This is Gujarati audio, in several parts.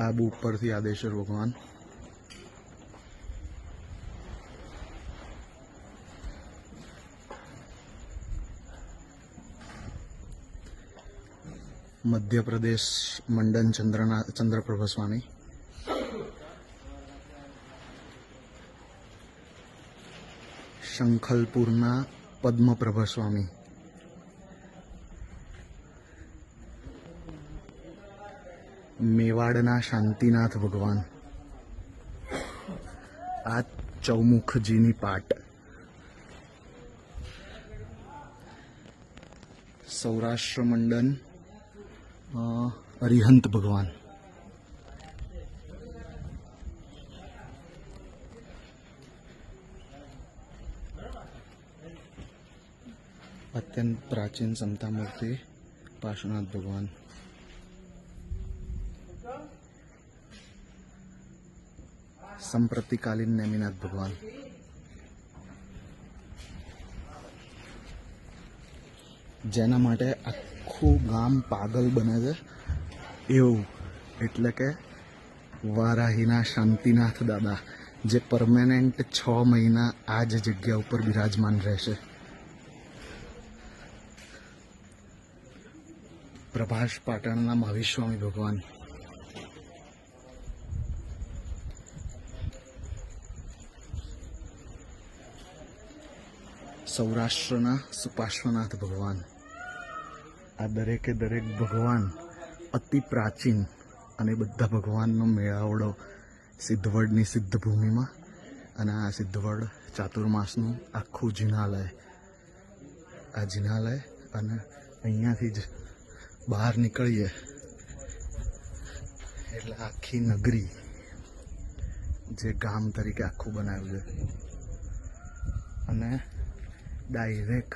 આબુ ઉપરથી આદેશ્વર ભગવાન, મધ્યપ્રદેશ મંડન ચંદ્રપ્રભ સ્વામી, શંખલપુરના પદ્મપ્રભ સ્વામી, મેવાડના શાંતિનાથ ભગવાન, આ ચૌમુખજીની પાટ, સૌરાષ્ટ્ર મંડન અરિહંત ભગવાન, અત્યંત પ્રાચીન સમતા મૂર્તિ પાર્શ્વનાથ ભગવાન, સંપ્રતિકાલીન નેમિનાથ ભગવાન, જેના માટે આખું ગામ પાગલ બને છે એવું, એટલે કે વારાહીના શાંતિનાથ દાદા, જે પરમેનન્ટ 6 મહિના આ જ જગ્યા ઉપર બિરાજમાન રહેશે. પ્રભાસ પાટણના મહાવીર ભગવાન, સૌરાષ્ટ્રના સુપાર્શ્વનાથ ભગવાન. આ દરેકે દરેક ભગવાન અતિ પ્રાચીન, અને બધા ભગવાનનો મેળાવડો સિદ્ધવડની સિદ્ધભૂમિમાં, અને આ સિદ્ધવડ ચાતુર્માસનું આખું જિનાલય. આ જિનાલય, અને અહીંયાથી જ બહાર નીકળીએ એટલે આખી નગરી, જે ગામ તરીકે આખું બનાવ્યું છે. અને ડાયરેક્ટ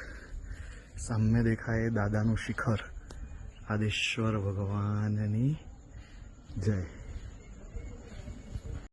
સામે દેખાય દાદાનું શિખર. આદેશ્વર ભગવાનની જય.